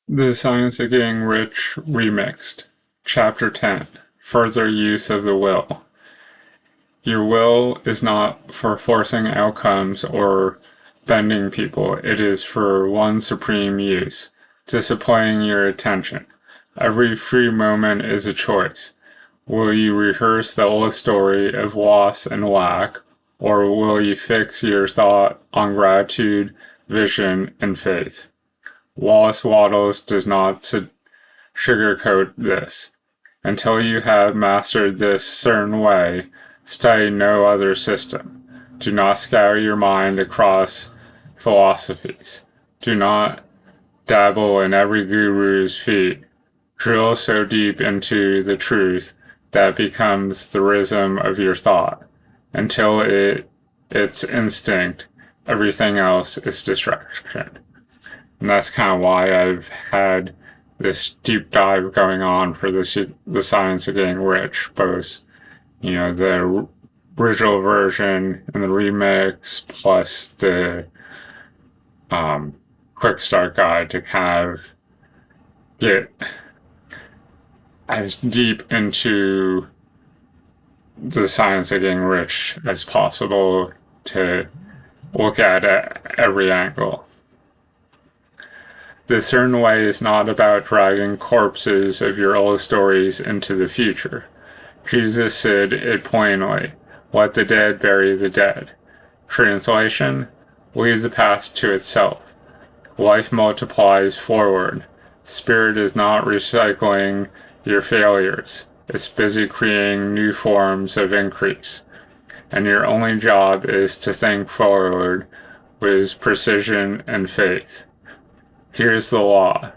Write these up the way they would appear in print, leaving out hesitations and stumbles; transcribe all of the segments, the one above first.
The Science of Getting Rich Remixed. Chapter 10. Further Use of the Will. Your will is not for forcing outcomes or bending people. It is for one supreme use, disciplining your attention. Every free moment is a choice. Will you rehearse the old story of loss and lack, or will you fix your thought on gratitude, vision, and faith? Wallace Wattles does not sugarcoat this. Until you have mastered this certain way, study no other system. Do not scatter your mind across philosophies. Do not dabble in every guru's feet. Drill so deep into the truth that it becomes the rhythm of your thought. Until it's instinct, everything else is distraction. And that's kind of why I've had this deep dive going on for the Science of Getting Rich, both, the original version and the remix, plus the quick start guide to kind of get as deep into the Science of Getting Rich as possible to look at it at every angle. The certain way is not about dragging corpses of your old stories into the future. Jesus said it plainly, let the dead bury the dead. Translation, leave the past to itself. Life multiplies forward. Spirit is not recycling your failures. It's busy creating new forms of increase. And your only job is to think forward with precision and faith. Here's the law.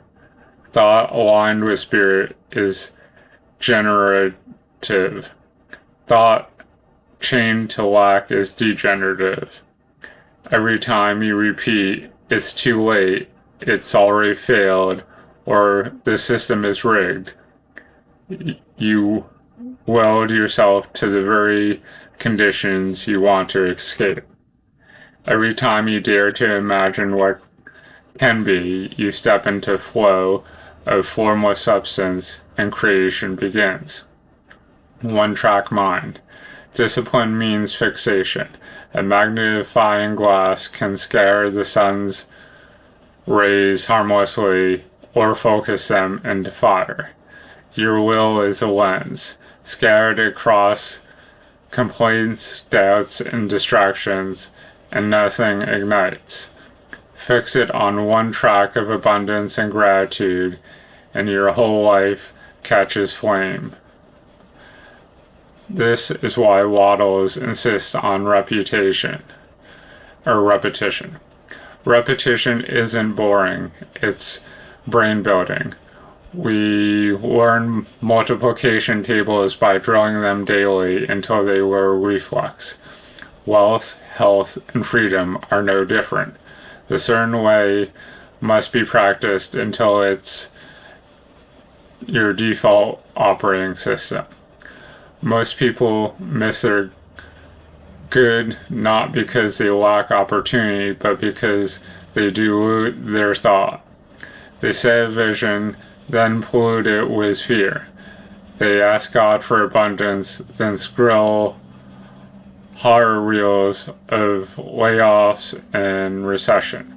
Thought aligned with spirit is generative. Thought chained to lack is degenerative. Every time you repeat, it's too late, it's already failed, or the system is rigged, you weld yourself to the very conditions you want to escape. Every time you dare to imagine what can be, you step into flow of formless substance and creation begins. One-track mind. Discipline means fixation. A magnifying glass can scatter the sun's rays harmlessly or focus them into fire. Your will is a lens, scattered across complaints, doubts, and distractions, and nothing ignites. Fix it on one track of abundance and gratitude, and your whole life catches flame. This is why Wattles insists on repetition. Repetition isn't boring, it's brain building. We learn multiplication tables by drilling them daily until they were reflex. Wealth, health, and freedom are no different. The certain way must be practiced until it's your default operating system. Most people miss their good not because they lack opportunity, but because they dilute their thought. They set a vision, then pollute it with fear. They ask God for abundance, then scroll horror reels of layoffs and recession.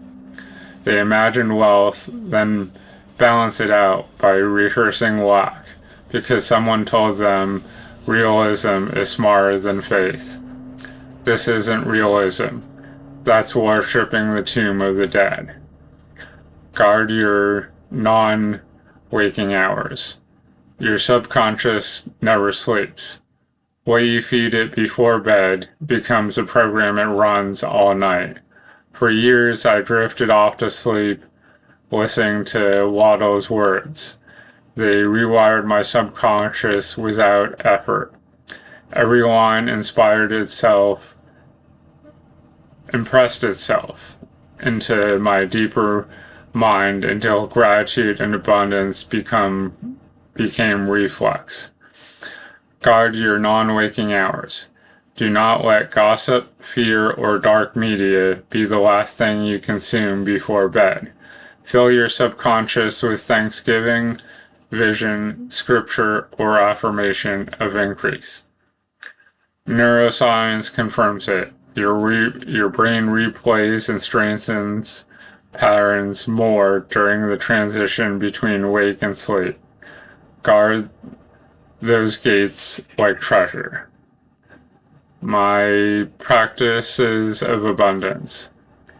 They imagine wealth, then balance it out by rehearsing lack, because someone told them realism is smarter than faith. This isn't realism. That's worshipping the tomb of the dead. Guard your non-waking hours. Your subconscious never sleeps. What you feed it before bed becomes a program it runs all night. For years, I drifted off to sleep listening to Waddle's words. They rewired my subconscious without effort. Every line impressed itself into my deeper mind until gratitude and abundance became reflex. Guard your non-waking hours. Do not let gossip, fear, or dark media be the last thing you consume before bed. Fill your subconscious with thanksgiving, vision, scripture, or affirmation of increase. Neuroscience confirms it. Your brain replays and strengthens patterns more during the transition between wake and sleep. Guard those gates like treasure. My practices of abundance.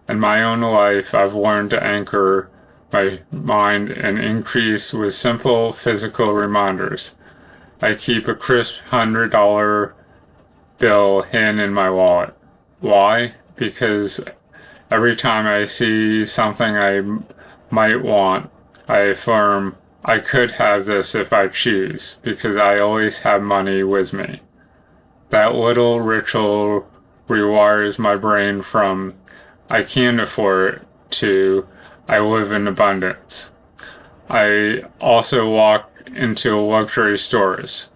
In my own life, I've learned to anchor my mind and increase with simple physical reminders. I keep a crisp $100 bill hidden in my wallet. Why? Because every time I see something I might want, I affirm, I could have this if I choose, because I always have money with me. That little ritual rewires my brain from, I can't afford it, to, I live in abundance. I also walk into luxury stores.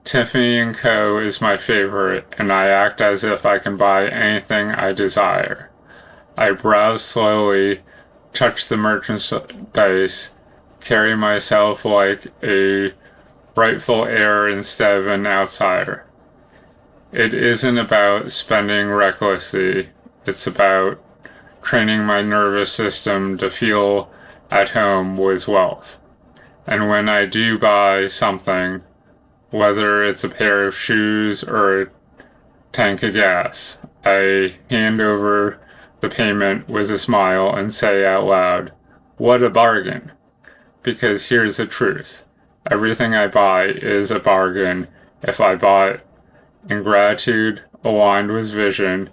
Tiffany & Co. is my favorite, and I act as if I can buy anything I desire. I browse slowly, touch the merchandise, carry myself like a rightful heir instead of an outsider. It isn't about spending recklessly, it's about training my nervous system to feel at home with wealth. And when I do buy something, whether it's a pair of shoes or a tank of gas, I hand over the payment with a smile and say out loud, "What a bargain!" Because here's the truth. Everything I buy is a bargain if I bought in gratitude, aligned with vision,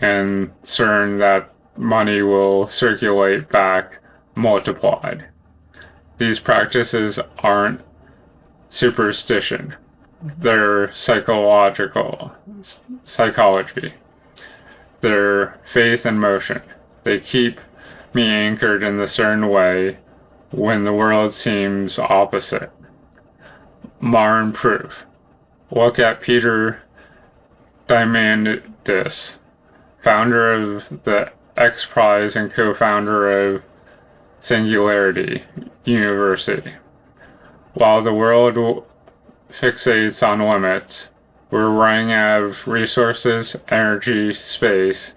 and certain that money will circulate back multiplied. These practices aren't superstition. They're psychology. They're faith in motion. They keep me anchored in a certain way when the world seems opposite. Modern proof. Look at Peter Diamandis, founder of the X Prize and co-founder of Singularity University. While the world fixates on limits, we're running out of resources, energy, space.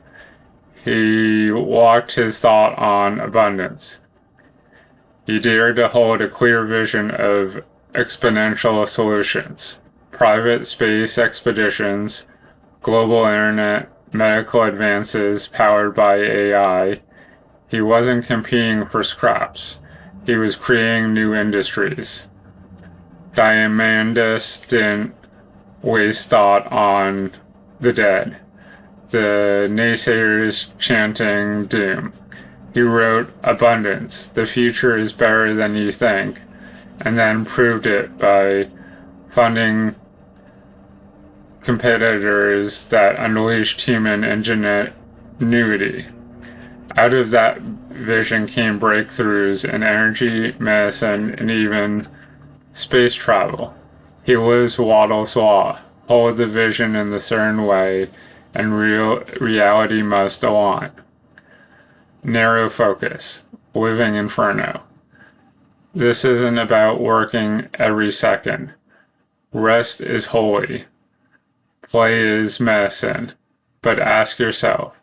He walked his thought on abundance. He dared to hold a clear vision of exponential solutions, private space expeditions, global internet, medical advances powered by AI. He wasn't competing for scraps. He was creating new industries. Diamandis didn't waste thought on the dead, the naysayers chanting doom. He wrote abundance, the future is better than you think, and then proved it by funding competitors that unleashed human ingenuity. Out of that vision came breakthroughs in energy, medicine, and even space travel. He lives Waddell's Law. Hold the vision in a certain way, and reality must align. Narrow focus. Living inferno. This isn't about working every second. Rest is holy. Play is medicine. But ask yourself,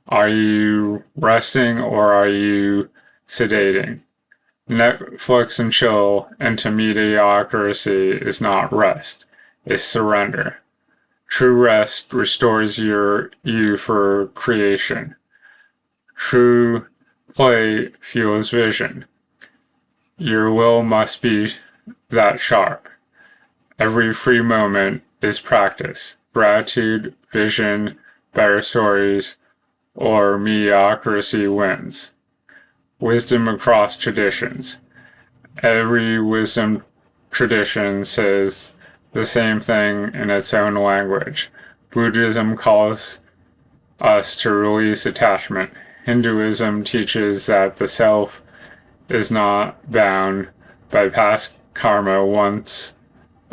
are you resting or are you sedating? Netflix and chill into mediocrity is not rest, it's surrender. True rest restores you for creation. True play fuels vision. Your will must be that sharp. Every free moment is practice. Gratitude, vision, better stories, or mediocrity wins. Wisdom across traditions. Every wisdom tradition says the same thing in its own language. Buddhism calls us to release attachment. Hinduism teaches that the self is not bound by past karma once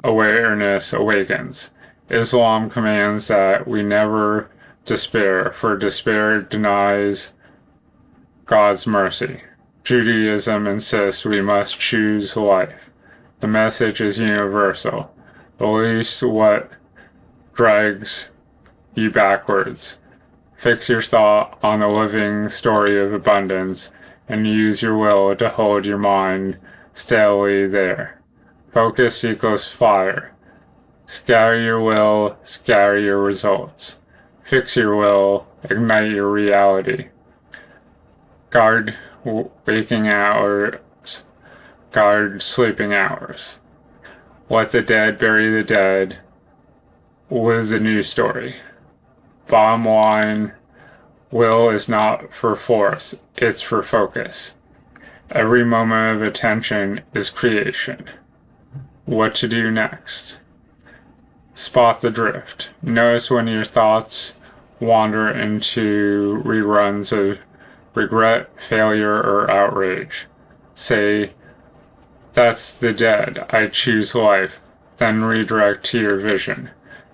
awareness awakens. Islam commands that we never despair, for despair denies God's mercy. Judaism insists we must choose life. The message is universal. Release what drags you backwards. Fix your thought on the living story of abundance and use your will to hold your mind steadily there. Focus equals fire. Scatter your will, scatter your results. Fix your will, ignite your reality. Guard waking hours, guard sleeping hours. Let the dead bury the dead with a new story. Bottom line, will is not for force, it's for focus. Every moment of attention is creation. What to do next? Spot the drift. Notice when your thoughts wander into reruns of regret, failure, or outrage. Say, that's the dead, I choose life. Then redirect to your vision.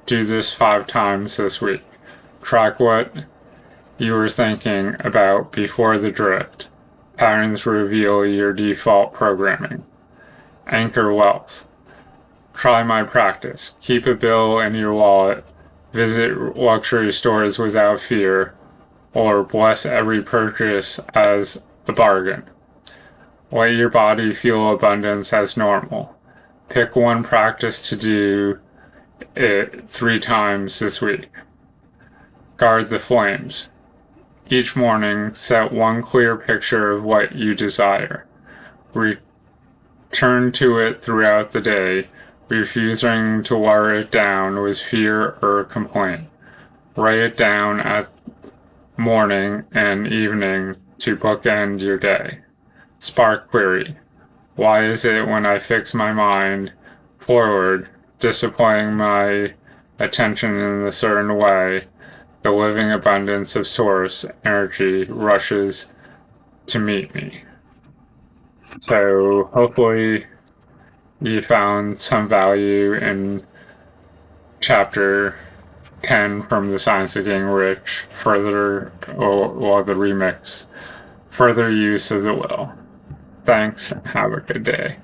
Do this 5 times this week. Track what you were thinking about before the drift. Patterns reveal your default programming. Anchor wealth. Try my practice. Keep a bill in your wallet. Visit luxury stores without fear. Or bless every purchase as a bargain. Let your body feel abundance as normal. Pick one practice to do it 3 times this week. Guard the flames. Each morning, set one clear picture of what you desire. Return to it throughout the day, refusing to water it down with fear or complaint. Write it down at morning and evening to bookend your day. Spark query. Why is it when I fix my mind forward, disciplining my attention in a certain way, the living abundance of source energy rushes to meet me? So hopefully you found some value in chapter 10 from the Science of Getting Rich, further, or the remix, further use of the will. Thanks, and have a good day.